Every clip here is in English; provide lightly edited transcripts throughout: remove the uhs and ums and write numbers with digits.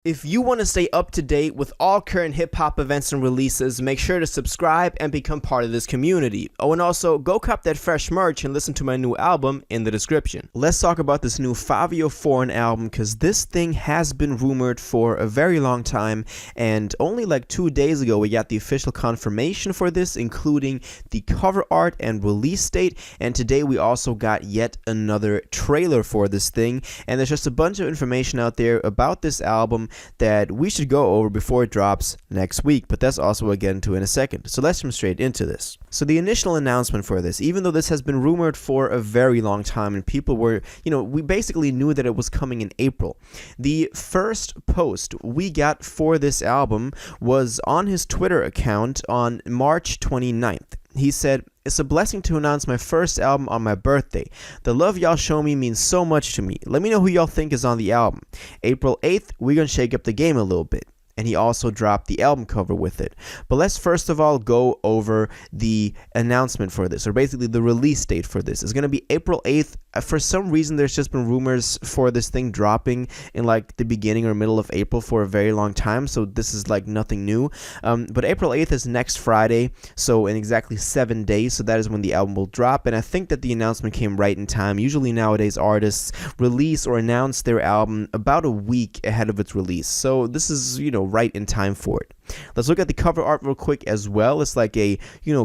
If you want to stay up to date with all current hip-hop events and releases, make sure to subscribe and become part of this community. Oh, and also, go cop that fresh merch and listen to my new album in the description. Let's talk about this new Fivio Foreign album, because this thing has been rumored for a very long time, and only like 2 days ago we got the official confirmation for this, including the cover art and release date, and today we also got yet another trailer for this thing, and there's just a bunch of information out there about this album that we should go over before it drops next week, but that's also what I'll get into in a second. So let's jump straight into this. So the initial announcement for this, even though this has been rumored for a very long time and people were, we basically knew that it was coming in April. The first post we got for this album was on his Twitter account on March 29th. He said, "It's a blessing to announce my first album on my birthday. The love y'all show me means so much to me. Let me know who y'all think is on the album. April 8th, we're gonna shake up the game a little bit." And he also dropped the album cover with it. But let's first of all go over the announcement for this, or basically the release date for this. It's going to be April 8th. For some reason, there's just been rumors for this thing dropping in like the beginning or middle of April for a very long time, so this is like nothing new. But April 8th is next Friday, so in exactly 7 days, so that is when the album will drop, and I think that the announcement came right in time. Usually nowadays, artists release or announce their album about a week ahead of its release, so this is, right in time for it. Let's look at the cover art real quick as well. It's like a,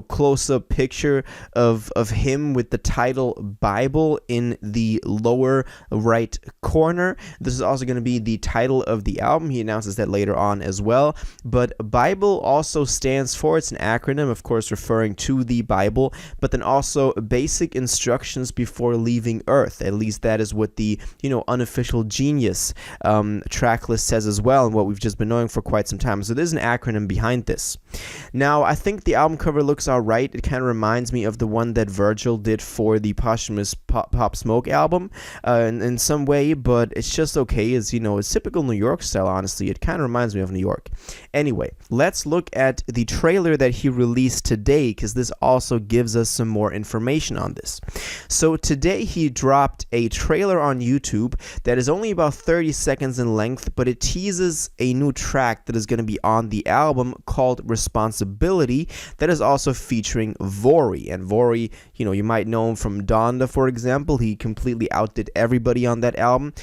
close-up picture of him with the title Bible in the lower right corner. This is also going to be the title of the album. He announces that later on as well. But B.I.B.L.E also stands for, it's an acronym, of course, referring to the Bible, but then also basic instructions before leaving Earth. At least that is what the, unofficial Genius track list says as well, and what we've just been knowing for quite some time. So there's an acronym behind this. Now, I think the album cover looks alright. It kind of reminds me of the one that Virgil did for the posthumous Pop Smoke album in some way, but it's just okay. It's, it's typical New York style, honestly. It kind of reminds me of New York. Anyway, let's look at the trailer that he released today, because this also gives us some more information on this. So today he dropped a trailer on YouTube that is only about 30 seconds in length, but it teases a new track that is going to be on the album called Responsibility, that is also featuring Vori. And Vori, you might know him from Donda, for example. He completely outdid everybody on that album.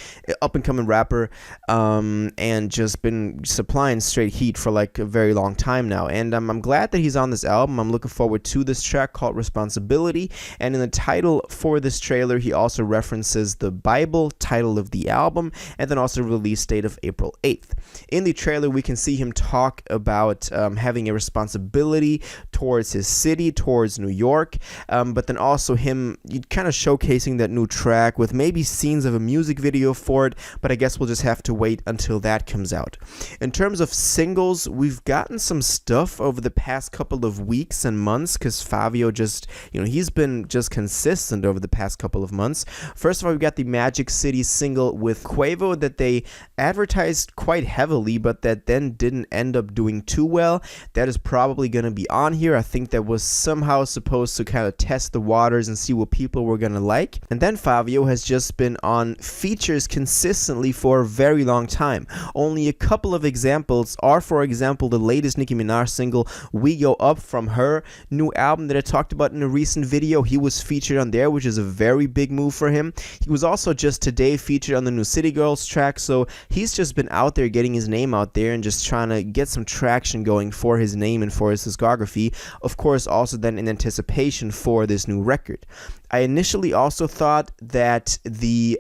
Up and coming rapper, and just been supplying straight heat for like a very long time now. And I'm glad that he's on this album. I'm looking forward to this track called Responsibility. And in the title for this trailer, he also references the Bible, title of the album, and then also release date of April 8th. In the trailer, we can see him talk about having a responsibility towards his city, towards New York, but then also him kind of showcasing that new track with maybe scenes of a music video for it, but I guess we'll just have to wait until that comes out. In terms of singles, we've gotten some stuff over the past couple of weeks and months, because Fivio just, he's been just consistent over the past couple of months. First of all, we've got the Magic City single with Quavo that they advertised quite heavily, but that then didn't end up doing too well. That is probably going to be on here. I think that was somehow supposed to kind of test the waters and see what people were going to like. And then Fivio has just been on features consistently for a very long time. Only a couple of examples are, for example, the latest Nicki Minaj single, We Go Up, from her new album that I talked about in a recent video. He was featured on there, which is a very big move for him. He was also just today featured on the new City Girls track, so he's just been out there getting his name out there and just trying to get some traction going for his name and for his discography. Of course, also then in anticipation for this new record. I initially also thought that the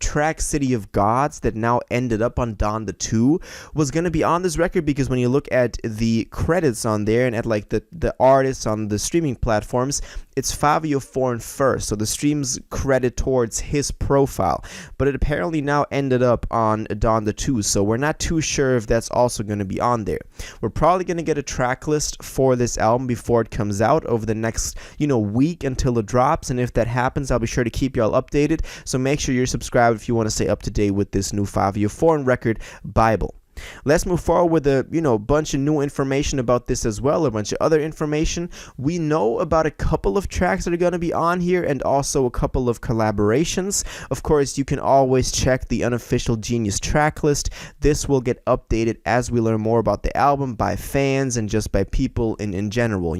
track City of Gods that now ended up on Donda 2 was going to be on this record, because when you look at the credits on there and at like the artists on the streaming platforms, it's Fivio Foreign first, so the streams credit towards his profile, but it apparently now ended up on Donda 2, so we're not too sure if that's also going to be on there. We're probably going to get a track list for this album before it comes out over the next, week until it drops, and if that happens, I'll be sure to keep y'all updated, so make sure you're subscribed if you want to stay up to date with this new Fivio Foreign record, B.I.B.L.E. Let's move forward with a bunch of new information about this as well, a bunch of other information. We know about a couple of tracks that are going to be on here and also a couple of collaborations. Of course, you can always check the unofficial Genius track list. This will get updated as we learn more about the album by fans and just by people in general,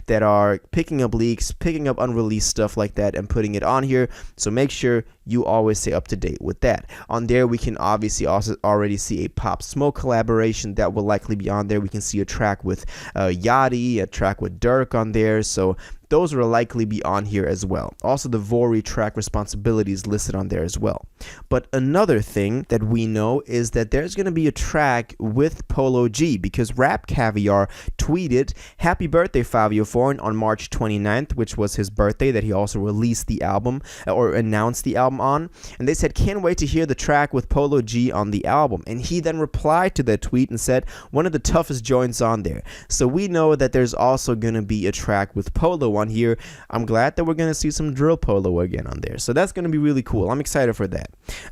that are picking up leaks, picking up unreleased stuff like that and putting it on here. So make sure you always stay up to date with that. On there, we can obviously also already see a Pop Smoke collaboration that will likely be on there. We can see a track with Yachty, a track with Dirk on there. So those will likely be on here as well. Also, the V.I.B.L.E track responsibilities listed on there as well. But another thing that we know is that there's going to be a track with Polo G, because Rap Caviar tweeted, "Happy birthday, Fivio Foreign," on March 29th, which was his birthday that he also released the album or announced the album on. And they said, "Can't wait to hear the track with Polo G on the album." And he then replied to that tweet and said, "One of the toughest joints on there." So we know that there's also going to be a track with Polo on here. I'm glad that we're going to see some drill Polo again on there. So that's going to be really cool. I'm excited for that.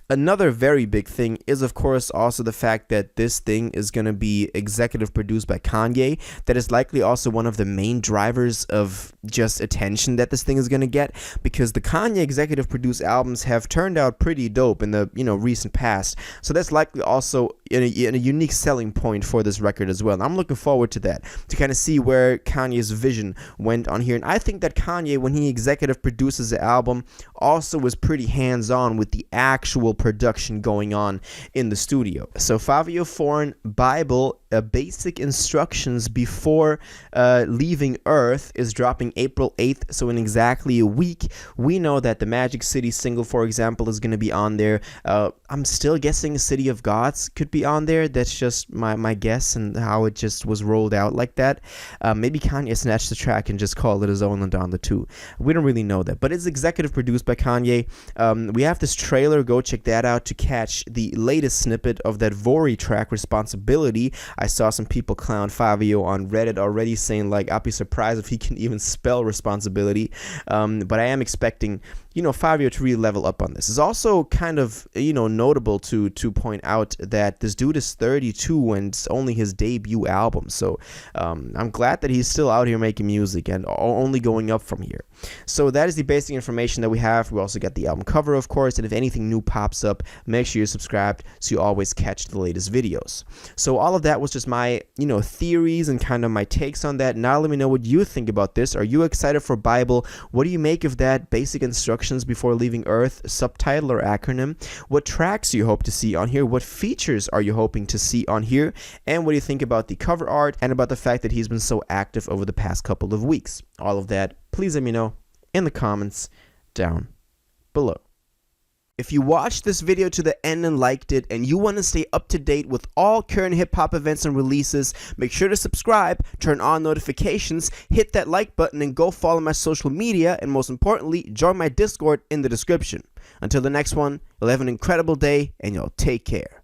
Another very big thing is, of course, also the fact that this thing is going to be executive produced by Kanye. That is likely also one of the main drivers of just attention that this thing is going to get, because the Kanye executive produced albums have turned out pretty dope in the recent past. So that's likely also a unique selling point for this record as well. And I'm looking forward to that, to kind of see where Kanye's vision went on here. And I think that Kanye, when he executive produces the album, also was pretty hands-on with the actual production going on in the studio. So Fivio Foreign, B.I.B.L.E, Basic Instructions Before Leaving Earth, is dropping April 8th, so in exactly a week. We know that the Magic City single, for example, is going to be on there. I'm still guessing City of Gods could be on there. That's just my guess and how it just was rolled out like that. Maybe Kanye snatched the track and just called it his own and on the two. We don't really know that, but it's executive produced by Kanye. We have this trailer. Go check that out to catch the latest snippet of that V.I.B.L.E track, Responsibility. I saw some people clown Fivio on Reddit already, saying like, I'd be surprised if he can even spell responsibility. But I am expecting Fivio to really level up on this. It's also kind of notable to point out that this dude is 32 and it's only his debut album. So I'm glad that he's still out here making music and only going up from here. So that is the basic information that we have. We also got the album cover, of course, and if anything new pops up, make sure you're subscribed so you always catch the latest videos. So all of that was just my theories and kind of my takes on that. Now let me know what you think about this. Are you excited for B.I.B.L.E? What do you make of that Basic Instructions Before Leaving Earth subtitle or acronym? What tracks do you hope to see on here? What features are you hoping to see on here? And what do you think about the cover art and about the fact that he's been so active over the past couple of weeks? All of that, please let me know in the comments down below. If you watched this video to the end and liked it, and you want to stay up to date with all current hip-hop events and releases, make sure to subscribe, turn on notifications, hit that like button, and go follow my social media, and most importantly, join my Discord in the description. Until the next one, you'll have an incredible day, and you'll take care.